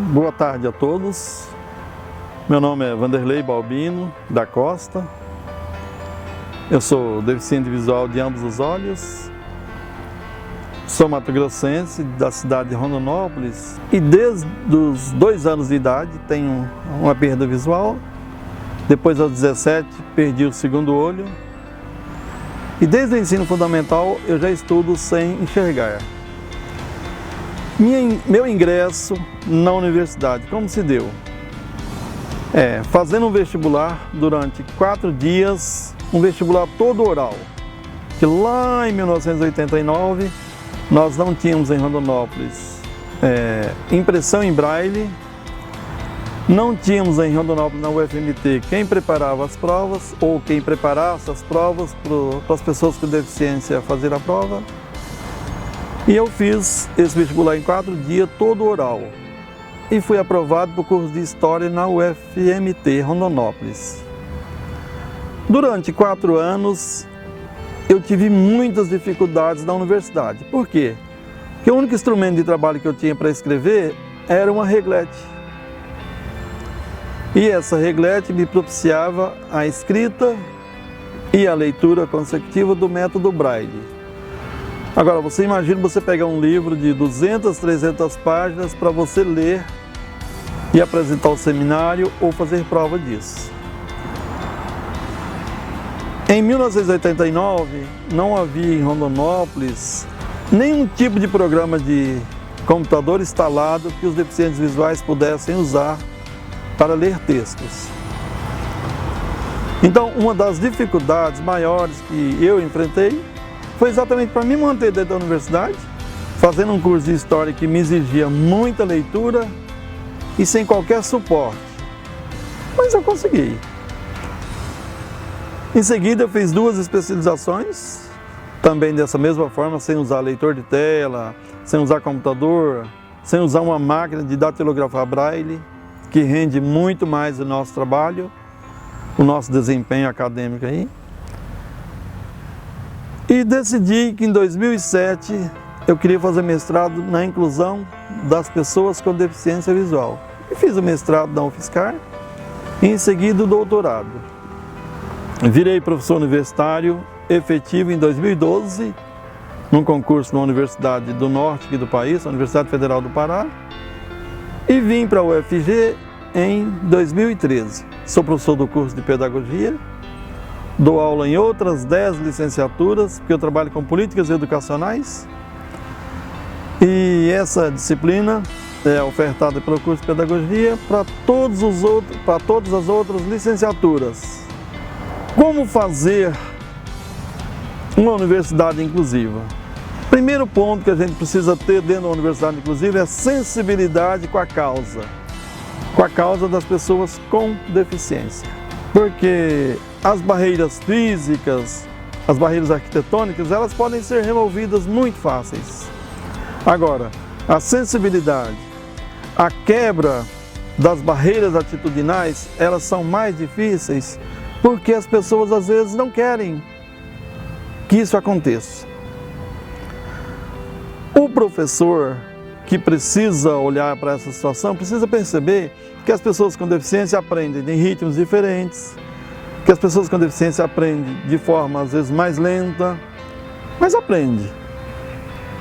Boa tarde a todos. Meu nome é Vanderlei Balbino da Costa. Eu sou deficiente visual de ambos os olhos. Sou mato-grossense da cidade de Rondonópolis e desde os 2 anos de idade tenho uma perda visual. Depois, aos 17, perdi o segundo olho. E desde o ensino fundamental eu já estudo sem enxergar. Meu ingresso na universidade, como se deu? Fazendo um vestibular durante 4 dias, um vestibular todo oral. Que lá em 1989 nós não tínhamos em Rondonópolis impressão em braille, não tínhamos em Rondonópolis na UFMT quem preparava as provas ou quem preparasse as provas para as pessoas com deficiência fazer a prova. E eu fiz esse vestibular em 4 dias, todo oral. E fui aprovado para o curso de História na UFMT, Rondonópolis. Durante 4 anos, eu tive muitas dificuldades na universidade. Por quê? Porque o único instrumento de trabalho que eu tinha para escrever era uma reglete. E essa reglete me propiciava a escrita e a leitura consecutiva do método Braille. Agora, você imagina você pegar um livro de 200, 300 páginas para você ler e apresentar ao seminário ou fazer prova disso. Em 1989, não havia em Rondonópolis nenhum tipo de programa de computador instalado que os deficientes visuais pudessem usar para ler textos. Então, uma das dificuldades maiores que eu enfrentei foi exatamente para me manter dentro da universidade, fazendo um curso de História que me exigia muita leitura e sem qualquer suporte. Mas eu consegui. Em seguida eu fiz 2 especializações, também dessa mesma forma, sem usar leitor de tela, sem usar computador, sem usar uma máquina de datilografar braille, que rende muito mais o nosso trabalho, o nosso desempenho acadêmico aí. E decidi que em 2007 eu queria fazer mestrado na inclusão das pessoas com deficiência visual. E fiz o mestrado na UFSCar e em seguida o doutorado. Virei professor universitário efetivo em 2012, num concurso na Universidade do Norte aqui do país, a Universidade Federal do Pará, e vim para a UFG em 2013. Sou professor do curso de Pedagogia, dou aula em outras 10 licenciaturas, porque eu trabalho com políticas educacionais. E essa disciplina é ofertada pelo curso de Pedagogia para todas as outras licenciaturas. Como fazer uma universidade inclusiva? Primeiro ponto que a gente precisa ter dentro da universidade inclusiva é sensibilidade com a causa das pessoas com deficiência. Porque as barreiras físicas, as barreiras arquitetônicas, elas podem ser removidas muito fáceis. Agora, a sensibilidade, a quebra das barreiras atitudinais, elas são mais difíceis porque as pessoas às vezes não querem que isso aconteça. O professor que precisa olhar para essa situação precisa perceber que as pessoas com deficiência aprendem em ritmos diferentes, que as pessoas com deficiência aprendem de forma às vezes mais lenta, mas aprende.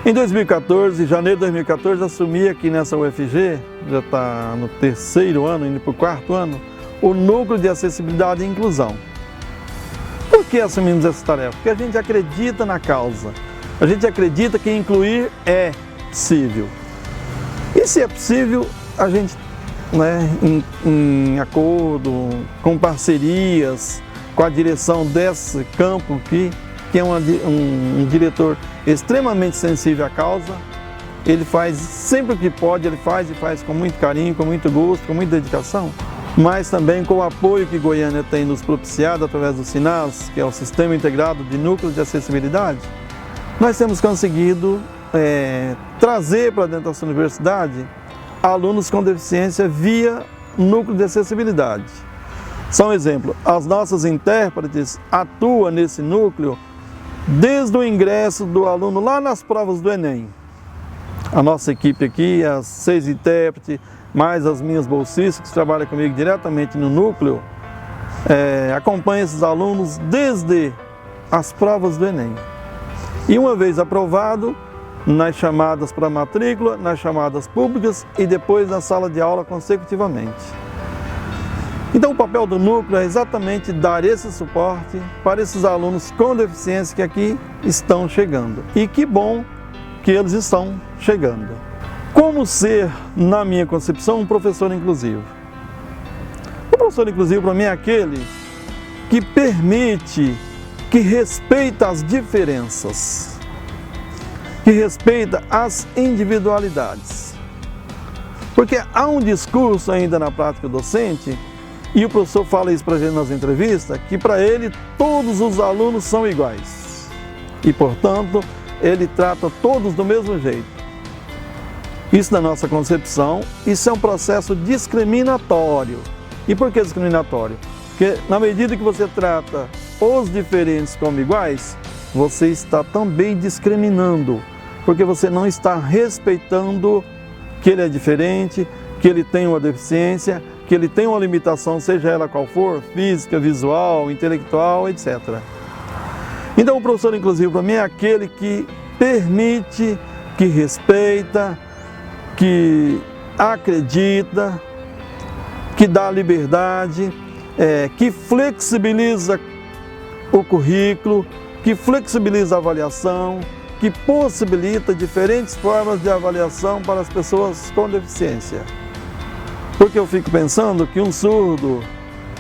Em 2014, janeiro de 2014, assumi aqui nessa UFG, já está no 3º ano, indo para o 4º ano, o Núcleo de Acessibilidade e Inclusão. Por que assumimos essa tarefa? Porque a gente acredita na causa, a gente acredita que incluir é possível. E se é possível, a gente, em acordo, com parcerias, com a direção desse campo aqui, que é um diretor extremamente sensível à causa, ele faz sempre o que pode, ele faz e faz com muito carinho, com muito gosto, com muita dedicação, mas também com o apoio que Goiânia tem nos propiciado através do SINAS, que é o Sistema Integrado de Núcleos de Acessibilidade. Nós temos conseguido trazer para dentro dessa universidade alunos com deficiência via núcleo de acessibilidade. Só um exemplo, as nossas intérpretes atuam nesse núcleo desde o ingresso do aluno lá nas provas do Enem. A nossa equipe aqui, as 6 intérpretes, mais as minhas bolsistas que trabalham comigo diretamente no núcleo, acompanha esses alunos desde as provas do Enem. E uma vez aprovado, nas chamadas para matrícula, nas chamadas públicas e depois na sala de aula consecutivamente. Então o papel do núcleo é exatamente dar esse suporte para esses alunos com deficiência que aqui estão chegando. E que bom que eles estão chegando. Como ser, na minha concepção, um professor inclusivo? O professor inclusivo para mim é aquele que permite, que respeita as diferenças, que respeita as individualidades. Porque há um discurso ainda na prática docente, e o professor fala isso para a gente nas entrevistas, que para ele todos os alunos são iguais. E, portanto, ele trata todos do mesmo jeito. Isso, na nossa concepção, isso é um processo discriminatório. E por que discriminatório? Porque na medida que você trata os diferentes como iguais, você está também discriminando, porque você não está respeitando que ele é diferente, que ele tem uma deficiência, que ele tem uma limitação, seja ela qual for, física, visual, intelectual, etc. Então o professor inclusivo para mim é aquele que permite, que respeita, que acredita, que dá liberdade, que flexibiliza o currículo, que flexibiliza a avaliação, que possibilita diferentes formas de avaliação para as pessoas com deficiência. Porque eu fico pensando que um surdo,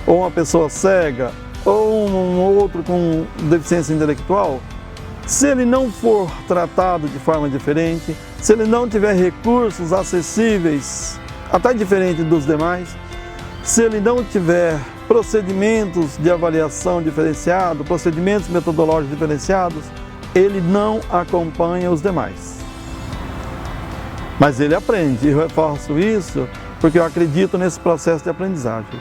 ou uma pessoa cega, ou um outro com deficiência intelectual, se ele não for tratado de forma diferente, se ele não tiver recursos acessíveis, até diferente dos demais, se ele não tiver procedimentos de avaliação diferenciado, procedimentos metodológicos diferenciados, ele não acompanha os demais. Mas ele aprende, e eu reforço isso porque eu acredito nesse processo de aprendizagem.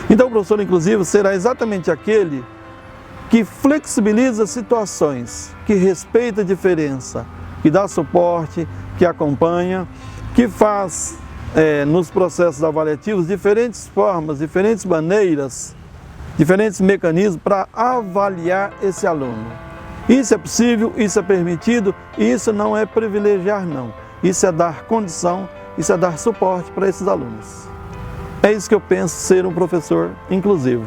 Então o professor inclusivo será exatamente aquele que flexibiliza situações, que respeita a diferença, que dá suporte, que acompanha, que faz nos processos avaliativos diferentes formas, diferentes maneiras, diferentes mecanismos para avaliar esse aluno. Isso é possível, isso é permitido, e isso não é privilegiar não, isso é dar condição, isso é dar suporte para esses alunos. É isso que eu penso ser um professor inclusivo.